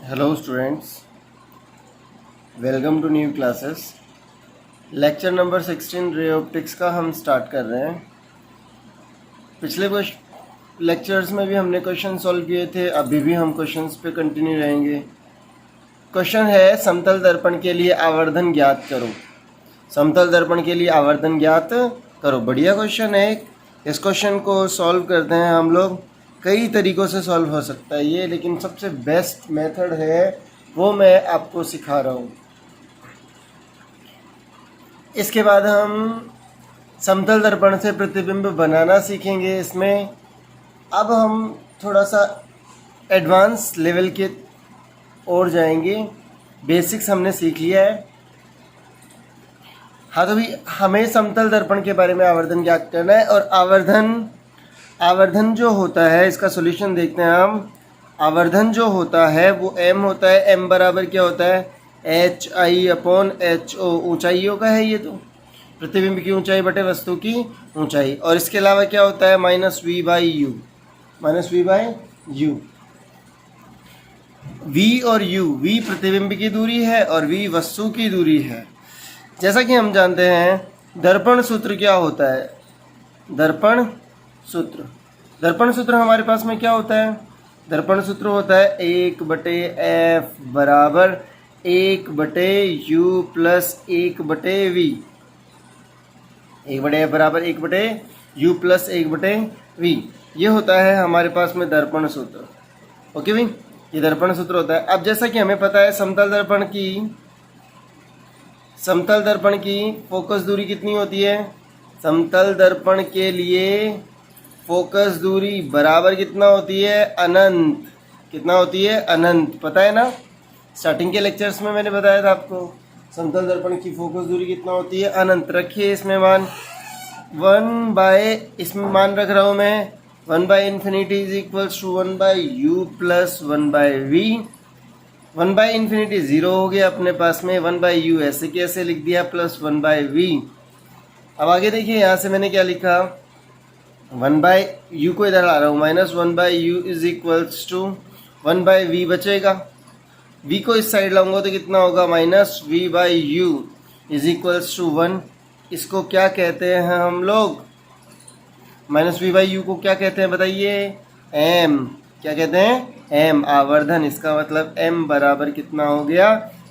Hello students, welcome to new classes. Lecture number 16 ray optics का हम start कर रहे हैं। पिछले कुछ लेक्चर्स में भी हमने क्वेश्चन सॉल्व किए थे, अभी भी हम क्वेश्चंस पे कंटिन्यू रहेंगे। क्वेश्चन है समतल दर्पण के लिए आवर्धन ज्ञात करो। समतल दर्पण के लिए आवर्धन ज्ञात करो, बढ़िया क्वेश्चन है। इस क्वेश्चन को सॉल्व करते हैं हम लोग। कई तरीक़ों से सॉल्व हो सकता है ये, लेकिन सबसे बेस्ट मेथड है वो मैं आपको सिखा रहा हूँ। इसके बाद हम समतल दर्पण से प्रतिबिंब बनाना सीखेंगे। इसमें अब हम थोड़ा सा एडवांस लेवल के और जाएंगे। बेसिक्स हमने सीख लिया है। हाँ, तो भी हमें समतल दर्पण के बारे में आवर्धन ज्ञात करना है। और आवर्धन जो होता है, इसका सॉल्यूशन देखते हैं हम। आवर्धन जो होता है वो m होता है। m बराबर क्या होता है? HI/HO। ऊंचाइयों का है ये, तो प्रतिबिंब की ऊंचाई बटे वस्तु की ऊंचाई। और इसके अलावा क्या होता है? -v/u। v और u, v प्रतिबिंब की दूरी है और v वस्तु की दूरी है। जैसा कि हम जानते हैं दर्पण सूत्र क्या होता है। दर्पण सूत्र हमारे पास में क्या होता है? दर्पण सूत्र होता है 1/f बराबर 1/u प्लस 1/v। 1/f बराबर 1/u प्लस 1/v, ये होता है हमारे पास में दर्पण सूत्र। ओके भाई, ये दर्पण सूत्र होता है। अब जैसा कि हमें पता है समतल दर्पण की फोकस दूरी कितनी होती है? समतल दर्पण के लिए फोकस दूरी बराबर कितना होती है? अनंत। कितना होती है? अनंत। पता है ना, स्टार्टिंग के लेक्चर्स में मैंने बताया था आपको समतल दर्पण की फोकस दूरी कितना होती है? अनंत। रखिए इसमें मान इसमें मान रख रहा हूँ मैं 1/∞ is equals to 1/u plus 1/v। 1/∞ 0 हो गया अपने पास में, 1/u ऐसे कैसे लिख दिया, प्लस 1/v। अब आगे देखिए, यहाँ से मैंने क्या लिखा, 1/u को इधर ला रहा हूँ, -1/u is equals to 1/v बचेगा। v को इस साइड लाऊंगा तो कितना होगा? -v/u is equals to 1। इसको क्या कहते हैं हम लोग? -v/u को क्या कहते हैं बताइए? m। क्या कहते हैं? m, आवर्धन। इसका मतलब m बराबर कितना हो गया?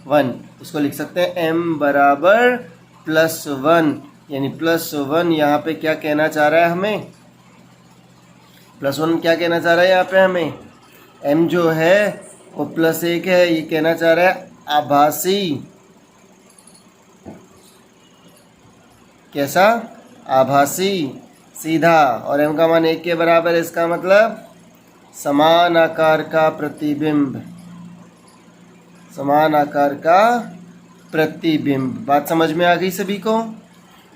1। इसको लिख सकते हैं m बराबर +1, यानी +1। यहाँ पे क्या कहना चाह रहा है हमें? +1 क्या कहना चाह रहा है यहाँ पे हमें? m जो है वो +1 है, ये कहना चाह रहा है आभासी। कैसा? आभासी, सीधा। और m का मान 1 के बराबर है, इसका मतलब समान आकार का प्रतिबिंब। समान आकार का प्रतिबिंब। बात समझ में आ गई सभी को?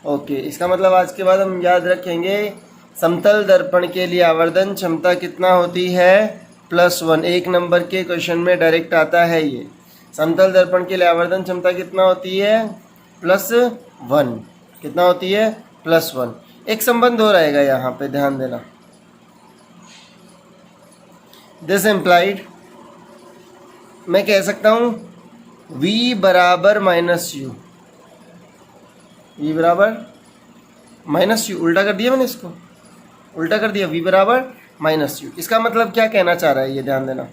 ओके, इसका मतलब आज के बाद हम याद रखेंगे समतल दर्पण के लिए आवर्धन क्षमता कितना होती है? +1। 1 नंबर के क्वेश्चन में डायरेक्ट आता है ये। समतल दर्पण के लिए आवर्धन क्षमता कितना होती है? +1। कितना होती है? +1। एक संबंध हो रहेगा यहाँ पे, ध्यान देना। दिस इम्प्लाइड, मैं कह सकता हूँ v बराबर -u। v बराबर -u, उल्टा कर दिया मैंने, इसको उल्टा कर दिया। v बराबर -u। इसका मतलब क्या कहना चाह रहा है, ये ध्यान देना।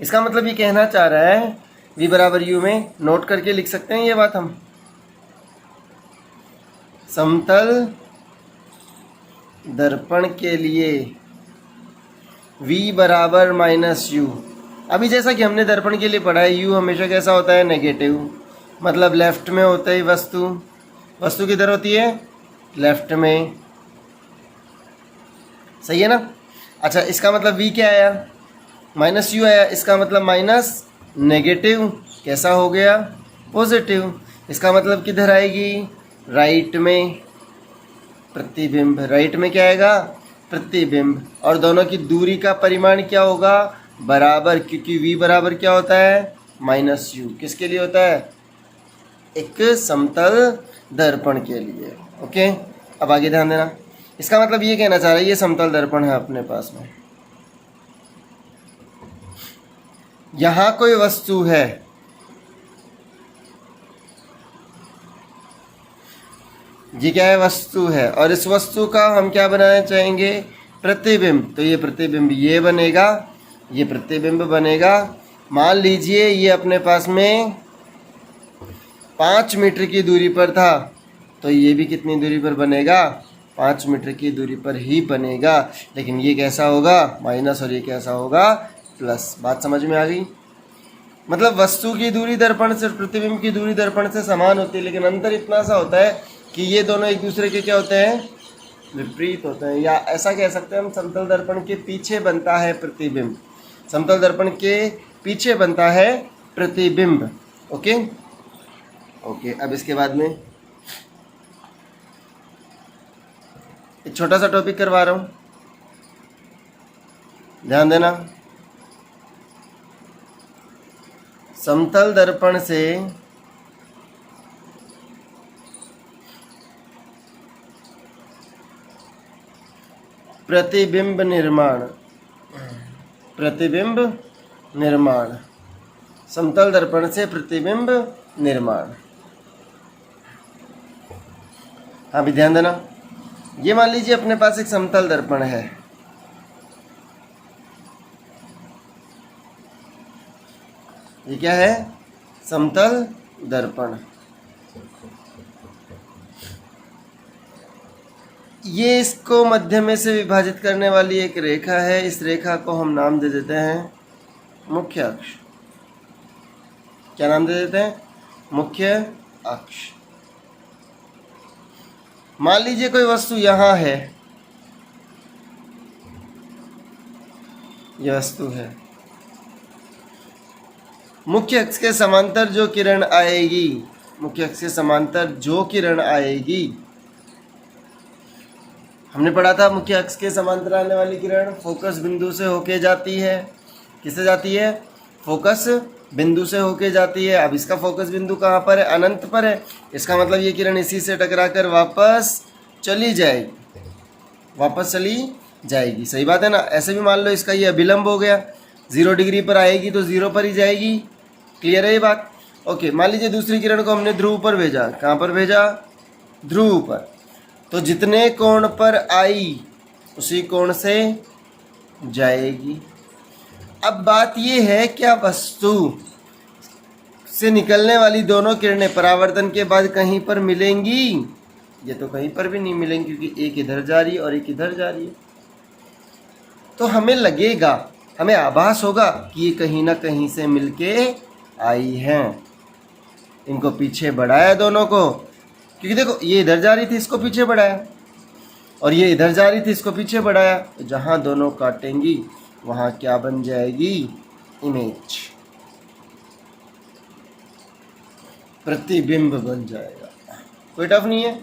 इसका मतलब ये कहना चाह रहा है v बराबर u में, नोट करके लिख सकते हैं ये बात हम। समतल दर्पण के लिए v बराबर -u। अभी जैसा कि हमने दर्पण के लिए पढ़ा है, u हमेशा कैसा होता है? नेगेटिव। मतलब लेफ्ट में होता है वस्तु किधर होती है? लेफ्ट में। सही है ना? अच्छा, इसका मतलब v क्या आया? -u आया। इसका मतलब माइनस, नेगेटिव। कैसा हो गया? पॉजिटिव। इसका मतलब किधर आएगी? राइट में। प्रतिबिंब राइट में क्या आएगा? प्रतिबिंब। और दोनों की दूरी का परिमाण क्या होगा? बराबर, क्योंकि v बराबर क्या होता है? -u। किसके लिए होता है? एक समतल दर्पण के लिए। ओके, अब आगे ध्यान देना। इसका मतलब ये कहना चाह रहा है ये समतल दर्पण है अपने पास में। यहाँ कोई वस्तु है, ये क्या है, वस्तु है, और इस वस्तु का हम क्या बनाना चाहेंगे, प्रतिबिंब। तो ये प्रतिबिंब ये बनेगा, ये प्रतिबिंब बनेगा। मान लीजिए ये अपने पास में 5 मीटर की दूरी पर था, तो ये भी कितनी दूरी पर बनेगा, 5 मीटर की दूरी पर ही बनेगा। लेकिन ये कैसा होगा, माइनस, और ये कैसा होगा, प्लस। बात समझ में आ गई? मतलब वस्तु की दूरी दर्पण से, प्रतिबिंब की दूरी दर्पण से समान होती है, लेकिन अंतर इतना सा होता है कि ये दोनों एक दूसरे के क्या होते हैं, विपरीत होते हैं। या ऐसा कह सकते हैं हम, समतल दर्पण के पीछे बनता है प्रतिबिंब, समतल दर्पण के पीछे बनता है प्रतिबिंब। Okay okay. अब इसके बाद में एक छोटा सा टॉपिक करवा रहा हूँ, ध्यान देना। समतल दर्पण से प्रतिबिंब निर्माण, प्रतिबिंब निर्माण, समतल दर्पण से प्रतिबिंब निर्माण। हाँ भी ध्यान देना। ये मान लीजिए अपने पास एक समतल दर्पण है, ये क्या है, समतल दर्पण। ये इसको मध्य में से विभाजित करने वाली एक रेखा है, इस रेखा को हम नाम दे देते हैं मुख्य अक्ष। क्या नाम दे देते हैं, मुख्य अक्ष। मान लीजिए कोई वस्तु यहाँ है, यह वस्तु है, मुख्य अक्ष के समांतर जो किरण आएगी, मुख्य अक्ष के समांतर जो किरण आएगी, हमने पढ़ा था मुख्य अक्ष के समांतर आने वाली किरण फोकस बिंदु से होके जाती है। किससे जाती है, फोकस बिंदु से होके जाती है। अब इसका फोकस बिंदु कहाँ पर है, अनंत पर है। इसका मतलब ये किरण इसी से टकराकर वापस चली जाएगी, वापस चली जाएगी। सही बात है ना। ऐसे भी मान लो इसका ये अभिलंब हो गया, 0 डिग्री पर आएगी तो 0 पर ही जाएगी। क्लियर है ये बात? ओके। मान लीजिए दूसरी किरण को हमने ध्रुव पर भेजा। कहाँ पर भेजा, ध्रुव पर। तो जितने कोण पर आई उसी कोण से जाएगी। अब बात ये है, क्या वस्तु से निकलने वाली दोनों किरणें परावर्तन के बाद कहीं पर मिलेंगी? ये तो कहीं पर भी नहीं मिलेंगी, क्योंकि एक इधर जा रही है और एक इधर जा रही है। तो हमें लगेगा, हमें आभास होगा कि ये कहीं ना कहीं से मिलके आई हैं। इनको पीछे बढ़ाया दोनों को, क्योंकि देखो ये इधर जा रही थी, इसको पीछे बढ़ाया, और ये इधर जा रही थी, इसको पीछे बढ़ाया। तो जहाँ दोनों काटेंगी वहाँ क्या बन जाएगी, इमेज, प्रतिबिंब बन जाएगा। कोई टफ नहीं है,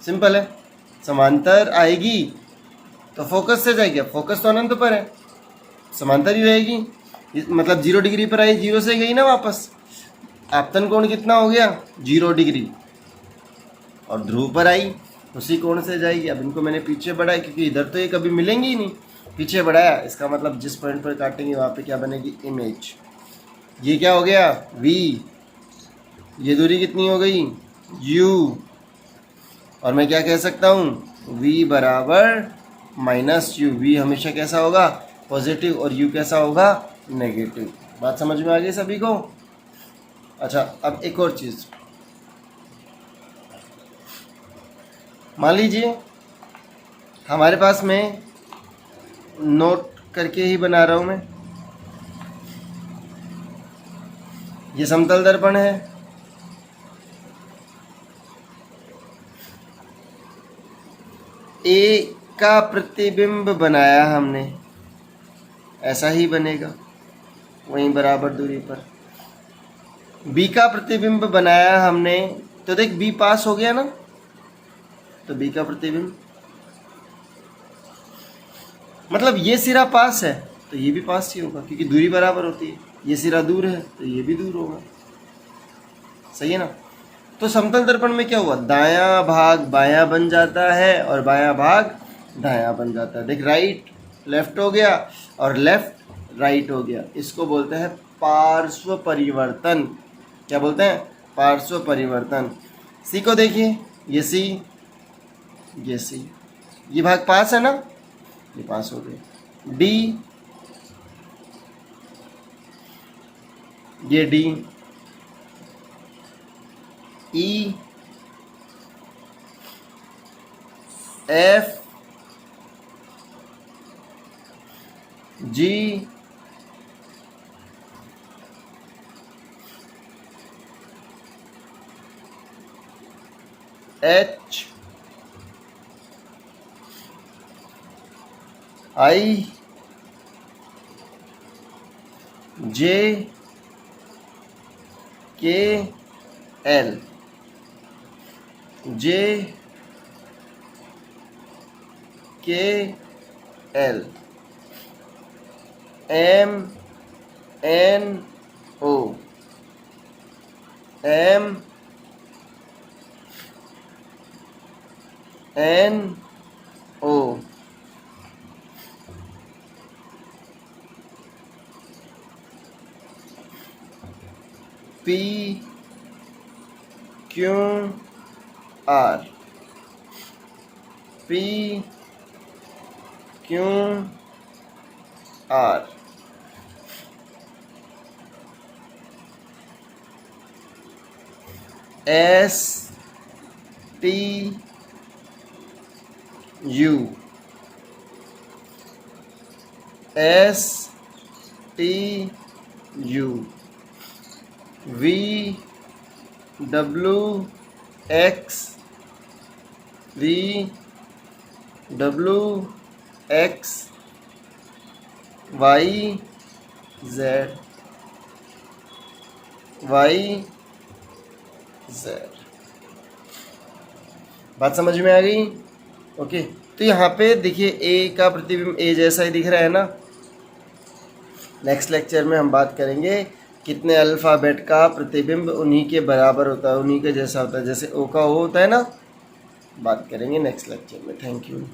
सिंपल है। समांतर आएगी तो फोकस से जाएगी, फोकस तो अनंत पर है, समांतर ही रहेगी। मतलब 0 डिग्री पर आई, 0 से गई ना वापस। आपतन कोण कितना हो गया, 0 डिग्री, और ध्रुव पर आई उसी कोण से जाएगी। अब इनको मैंने पीछे बढ़ाया, क्योंकि इधर तो ये कभी मिलेंगी ही नहीं, पीछे बढ़ाया। इसका मतलब जिस पॉइंट पर काटेंगे वहाँ पे क्या बनेगी, इमेज। ये क्या हो गया, v, ये दूरी कितनी हो गई, u, और मैं क्या कह सकता हूँ, v बराबर माइनस u। v हमेशा कैसा होगा, पॉजिटिव, और u कैसा होगा, नेगेटिव। बात समझ में आ गई सभी को? अच्छा, अब एक और चीज़, मान लीजिए हमारे पास में, नोट करके ही बना रहा हूँ मैं, ये समतल दर्पण है, ए का प्रतिबिंब बनाया हमने, ऐसा ही बनेगा वहीं बराबर दूरी पर। बी का प्रतिबिंब बनाया हमने, तो देख बी पास हो गया ना, तो बी का प्रतिबिंब, मतलब ये सिरा पास है तो ये भी पास ही होगा, क्योंकि दूरी बराबर होती है। ये सिरा दूर है तो ये भी दूर होगा। सही है ना। तो समतल दर्पण में क्या हुआ, दायां भाग बायां बन जाता है और बायां भाग दायां बन जाता है। देख राइट लेफ्ट हो गया और लेफ्ट राइट हो गया। इसको बोलते हैं पार्श्व परिवर्तन। क्या बोलते हैं? पार्श्व परिवर्तन। सी को देखिए, ये सी, ये सी, ये भाग पास है ना, ये पास हो गया। डी, ये D, E, F, G, H, I, J, K, L, J, K, L, M, N, O, M, N, O, P, Q, R, P, Q, R, S, T, U, S, T, U, V, W, X, V, W, X, Y, Z, Y, Z. बात समझ में आ गई? Okay, तो यहाँ पे देखिए ए का प्रतिबिंब ए जैसा ही दिख रहा है ना। नेक्स्ट लेक्चर में हम बात करेंगे कितने अल्फ़ाबेट का प्रतिबिंब उन्हीं के बराबर होता है, उन्हीं के जैसा होता है, जैसे ओ का ओ होता है ना। बात करेंगे नेक्स्ट लेक्चर में। Thank you.